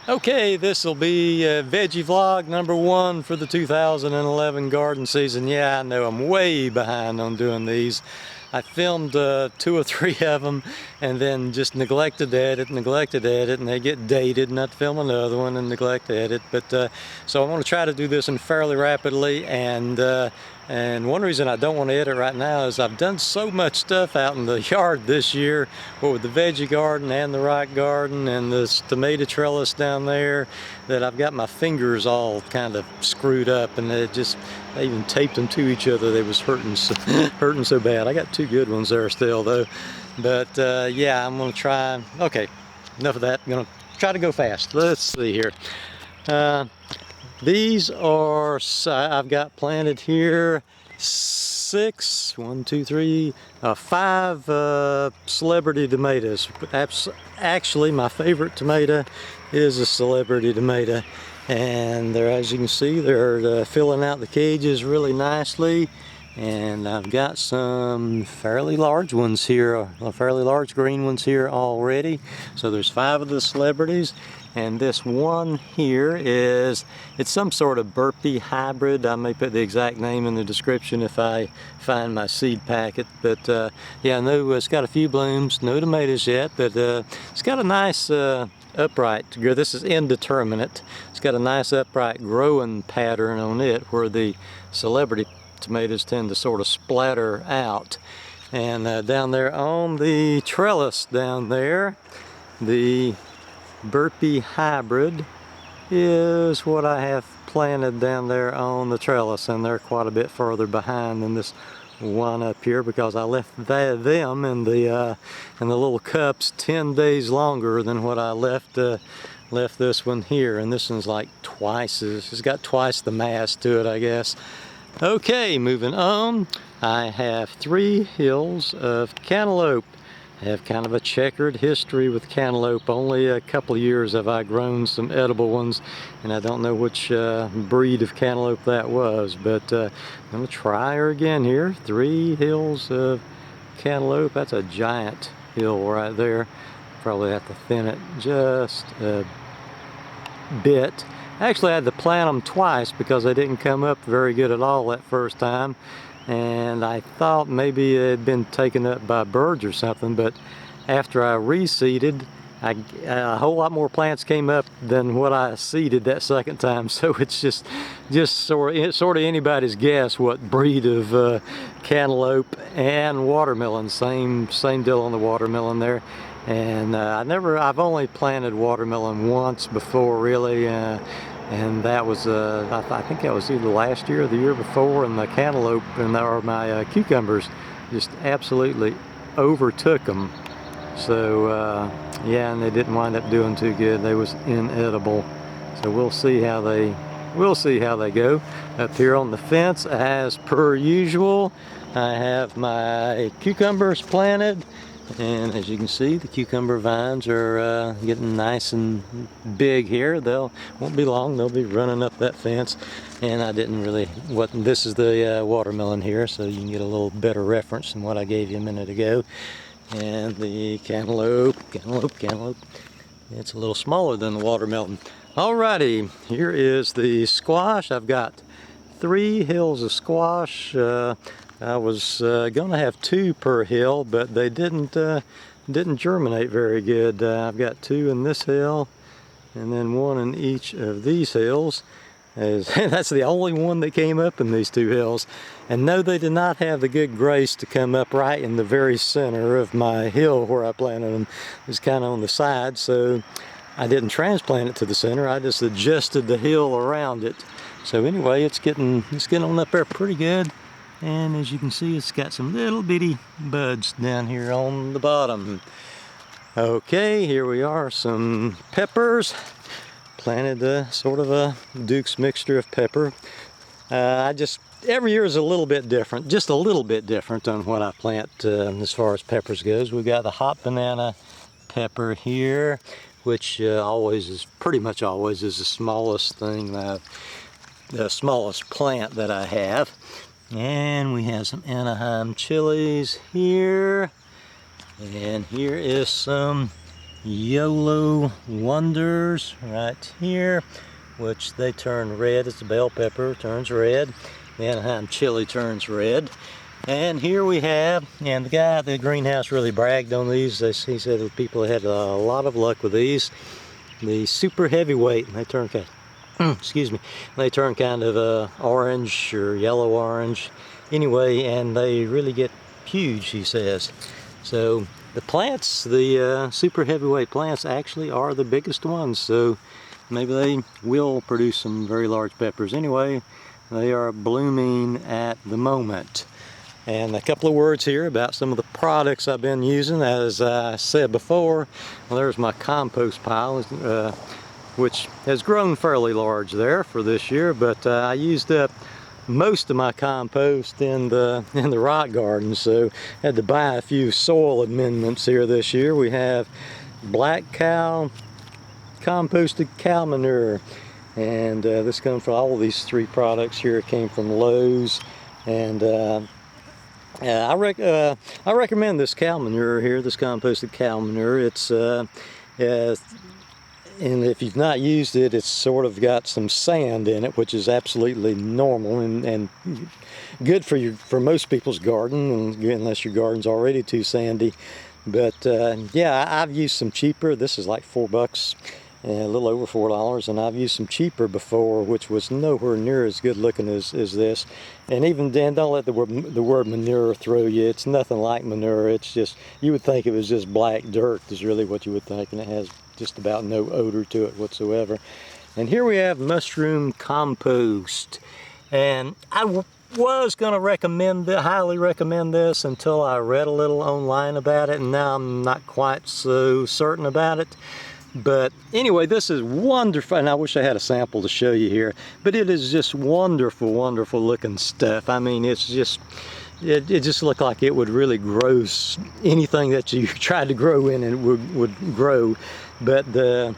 Okay, this will be veggie vlog number 1 for the 2011 garden season. Yeah, I know I'm way behind on doing these. I filmed 2 or 3 of them and then just neglected to edit, and they get dated, and I have to film another one and neglect to edit. But so I want to try to do this one fairly rapidly, and one reason I don't want to edit right now is I've done so much stuff out in the yard this year, with the veggie garden and the rock garden and this tomato trellis down there, that I've got my fingers all kind of screwed up, and I even taped them to each other. They was hurting so bad. I got 2 good ones there still though. But yeah, I'm gonna try. Okay, enough of that. I'm gonna try to go fast. Let's see here. These are, I've got planted here 5 celebrity tomatoes. Actually, my favorite tomato is a celebrity tomato, and they're, as you can see, they're filling out the cages really nicely. And I've got some fairly large ones here, fairly large green ones here already. So there's 5 of the celebrities, and this one here it's some sort of burpee hybrid. I may put the exact name in the description if I find my seed packet. But yeah, no, it's got a few blooms, no tomatoes yet, but it's got a nice upright. This is indeterminate. It's got a nice upright growing pattern on it, where the celebrity tomatoes tend to sort of splatter out. And down there on the trellis down there, the burpee hybrid is what I have planted down there on the trellis, and they're quite a bit further behind than this one up here, because I left them in the little cups 10 days longer than what I left this one here. And this one's like it's got twice the mass to it, I guess. Okay, moving on. I have 3 hills of cantaloupe. I have kind of a checkered history with cantaloupe. Only a couple of years have I grown some edible ones, and I don't know which breed of cantaloupe that was, but I'm going to try her again here. 3 hills of cantaloupe. That's a giant hill right there. Probably have to thin it just a bit. Actually, I had to plant them twice because they didn't come up very good at all that first time, and I thought maybe it had been taken up by birds or something. But after I reseeded, a whole lot more plants came up than what I seeded that second time. So it's just sort of anybody's guess what breed of cantaloupe and watermelon. Same deal on the watermelon there. And I've only planted watermelon once before, really, and that was I think that was either last year or the year before. And the cantaloupe or my cucumbers just absolutely overtook them. So yeah, and they didn't wind up doing too good. They was inedible. So we'll see how they go. Up here on the fence, as per usual, I have my cucumbers planted. And as you can see, the cucumber vines are getting nice and big here. Won't be long, they'll be running up that fence. And I didn't really, this is the watermelon here, so you can get a little better reference than what I gave you a minute ago. And the cantaloupe, it's a little smaller than the watermelon. Alrighty, here is the squash. I've got 3 hills of squash. I was going to have 2 per hill, but they didn't germinate very good. I've got 2 in this hill, and then 1 in each of these hills. That's the only one that came up in these 2 hills. And no, they did not have the good grace to come up right in the very center of my hill where I planted them. It was kind of on the side, so I didn't transplant it to the center. I just adjusted the hill around it. So anyway, it's getting on up there pretty good. And as you can see, it's got some little bitty buds down here on the bottom. Okay, here we are, some peppers. Planted sort of a Duke's mixture of pepper. Every year is a little bit different, just a little bit different on what I plant as far as peppers goes. We've got the hot banana pepper here, which pretty much always is the smallest thing, the smallest plant that I have. And we have some Anaheim chilies here. And here is some Yellow Wonders right here, which they turn red as the bell pepper turns red. The Anaheim chili turns red. And here we have, and the guy at the greenhouse really bragged on these. He said that people had a lot of luck with these. The super heavyweight, and they turn kind of, excuse me, they turn kind of orange or yellow orange. Anyway, and they really get huge, he says. So the plants, the super heavyweight plants actually are the biggest ones. So maybe they will produce some very large peppers. Anyway, they are blooming at the moment. And a couple of words here about some of the products I've been using. As I said before, well, there's my compost pile, which has grown fairly large there for this year, but I used up most of my compost in the rock garden, so had to buy a few soil amendments here this year. We have black cow composted cow manure, and this comes from all of these three products here. It came from Lowe's, and I recommend this cow manure here, this composted cow manure. It's and if you've not used it, it's sort of got some sand in it, which is absolutely normal and good for most people's garden, unless your garden's already too sandy. But yeah, I've used some cheaper. This is like $4, a little over $4, and I've used some cheaper before, which was nowhere near as good looking as this. And even then, don't let the word manure throw you. It's nothing like manure. It's just, you would think it was just black dirt is really what you would think, and it has just about no odor to it whatsoever. And here we have mushroom compost, and I was going to highly recommend this until I read a little online about it, and now I'm not quite so certain about it. But anyway, this is wonderful, and I wish I had a sample to show you here, but it is just wonderful, wonderful looking stuff. I mean, it's just, it just looked like it would really grow anything that you tried to grow in, and it would grow. But the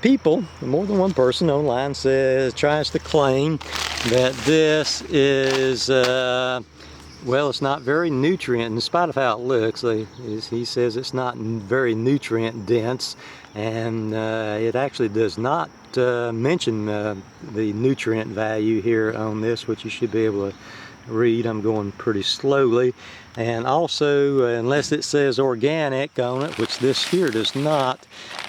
people, more than one person online tries to claim that this is, well, it's not very nutrient, in spite of how it looks. He says it's not very nutrient dense, and it actually does not mention the nutrient value here on this, which you should be able to read. I'm going pretty slowly. And also, unless it says organic on it, which this here does not,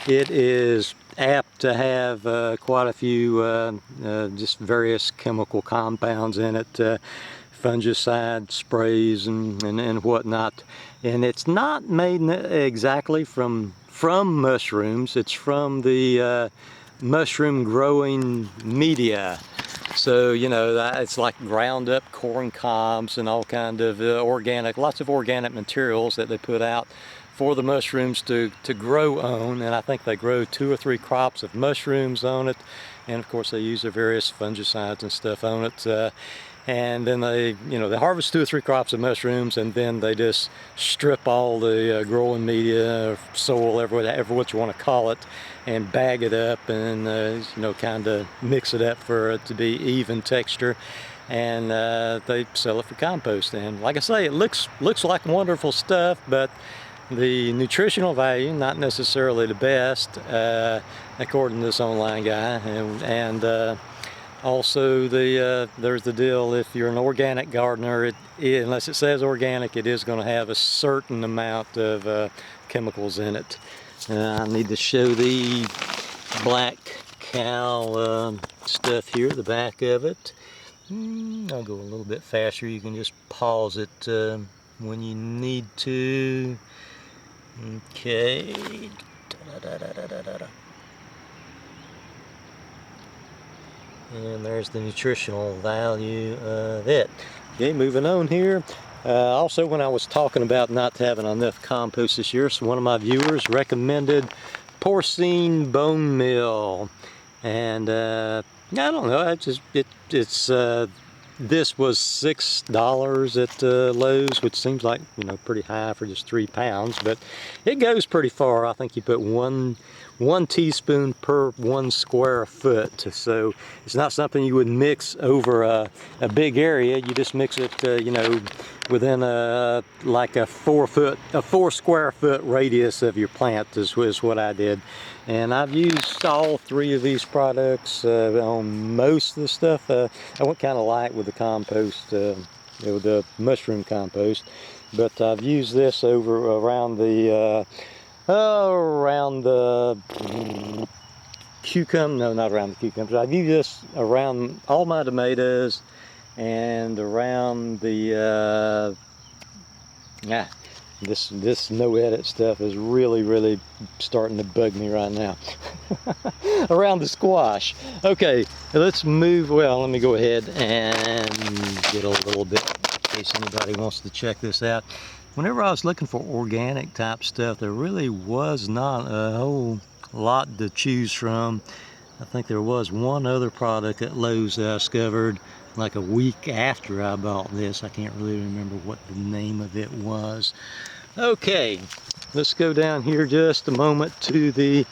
it is apt to have quite a few just various chemical compounds in it, fungicide sprays and whatnot. And it's not made exactly from mushrooms. It's from the mushroom growing media. So, you know, it's like ground up corn cobs and all kind of lots of organic materials that they put out for the mushrooms to grow on. And I think they grow 2 or 3 crops of mushrooms on it. And of course they use their various fungicides and stuff on it. And then they harvest 2 or 3 crops of mushrooms, and then they just strip all the growing media, or soil, whatever what you want to call it, and bag it up and kind of mix it up for it to be even texture, and they sell it for compost. And like I say, it looks like wonderful stuff, but the nutritional value not necessarily the best, according to this online guy. And also, there's the deal, if you're an organic gardener, unless it says organic, it is going to have a certain amount of chemicals in it. I need to show the black cow stuff here, the back of it. I'll go a little bit faster. You can just pause it when you need to. Okay. And there's the nutritional value of it. Okay, moving on here. Also, when I was talking about not having enough compost this year, so one of my viewers recommended porcine bone meal. And I don't know, this was $6 at Lowe's, which seems like, pretty high for just 3 pounds, but it goes pretty far. I think you put one 1 teaspoon per 1 square foot. So it's not something you would mix over a big area. You just mix it, you know, within like a 4 square foot radius of your plant is what I did. And I've used all 3 of these products on most of the stuff. I went kind of light with the compost, with the mushroom compost, but I've used this over around the cucumber. No, not around the cucumbers. I've used this around all my tomatoes and around the this no edit stuff is really starting to bug me right now. Around the squash. Okay, let's move. Well, let me go ahead and get a little bit in case anybody wants to check this out. Whenever I was looking for organic type stuff, there really was not a whole lot to choose from. I think there was one other product at Lowe's that I discovered like a week after I bought this. I can't really remember what the name of it was. Okay, let's go down here just a moment to the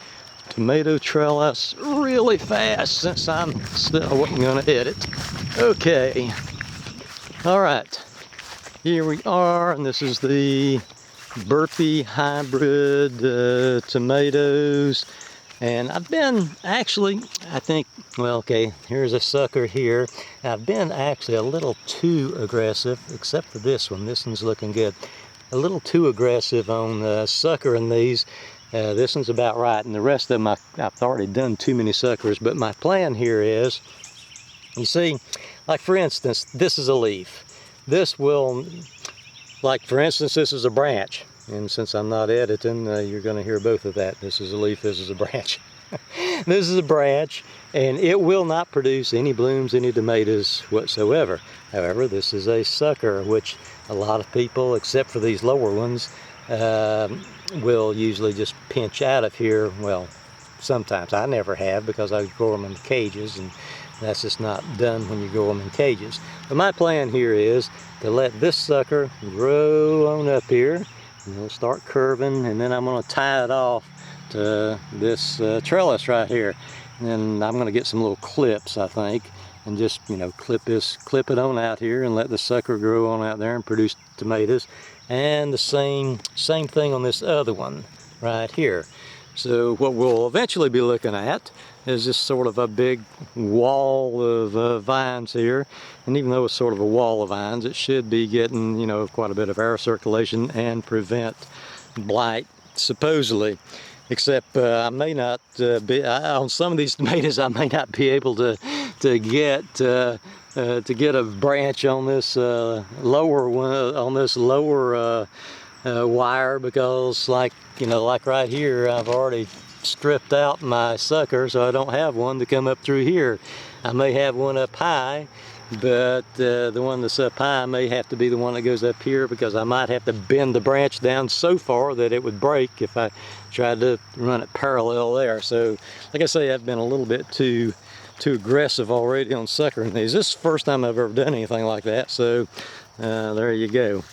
tomato trellis really fast since I wasn't going to edit. Okay, all right, here we are, and this is the Burpee hybrid tomatoes. And I've been actually, I think, well, okay, here's a sucker here. I've been actually a little too aggressive, except for this one. This one's looking good. A little too aggressive on suckering these. This one's about right, and the rest of them I've already done too many suckers. But my plan here is, you see, like for instance, this is a leaf. This will, like for instance, this is a branch. And since I'm not editing, you're going to hear both of that. This is a leaf, this is a branch. This is a branch, and it will not produce any blooms, any tomatoes whatsoever. However, this is a sucker, which a lot of people, except for these lower ones, will usually just pinch out of here. Well, sometimes. I never have, because I grow them in cages, and that's just not done when you grow them in cages. But my plan here is to let this sucker grow on up here. And it'll start curving, and then I'm going to tie it off to this trellis right here. And then I'm going to get some little clips, I think, and just, you know, clip it on out here and let the sucker grow on out there and produce tomatoes. And the same thing on this other one right here. So what we'll eventually be looking at is just sort of a big wall of vines here. And even though it's sort of a wall of vines, it should be getting, you know, quite a bit of air circulation and prevent blight, supposedly. Except I may not be, on some of these tomatoes, I may not be able to get a branch on this lower one, on this lower wire, because like, you know, like right here, I've already stripped out my sucker, so I don't have one to come up through here. I may have one up high, but the one that's up high may have to be the one that goes up here, because I might have to bend the branch down so far that it would break if I tried to run it parallel there. So like I say, I've been a little bit too aggressive already on suckering these. This is the first time I've ever done anything like that, so there you go.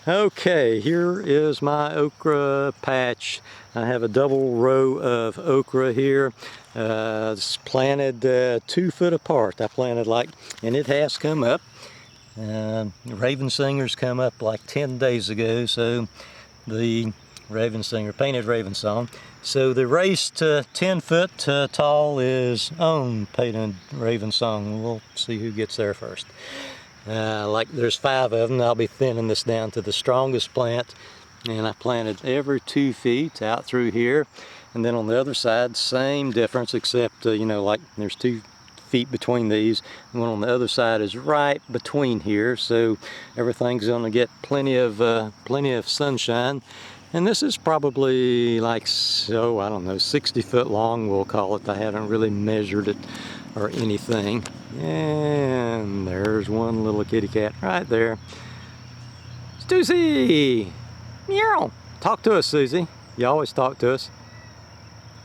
Okay, here is my okra patch. I have a double row of okra here. It's planted 2 foot apart. I planted and it has come up. Raven Singer's come up like 10 days ago, so the Raven Singer, painted raven song. So the race to 10 foot tall is on painted raven song. We'll see who gets there first. Like there's 5 of them. I'll be thinning this down to the strongest plant, and I planted every 2 feet out through here, and then on the other side, same difference, except you know, like there's 2 feet between these, and one on the other side is right between here, so everything's going to get plenty of sunshine. And this is probably like, so I don't know, 60 foot long, we'll call it. I haven't really measured it or anything. And there's one little kitty cat right there. Susie! Meow! Talk to us, Susie. You always talk to us.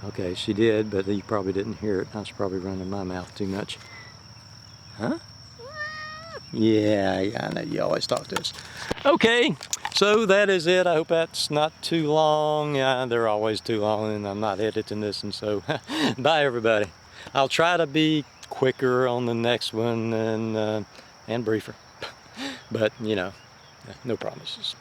Okay, she did, but you probably didn't hear it. I was probably running my mouth too much. Huh? Yeah, I know you always talk to us. Okay, So that is it. I hope that's not too long. Yeah, they're always too long, and I'm not editing this, and so bye everybody. I'll try to be quicker on the next one and briefer, but you know, no promises.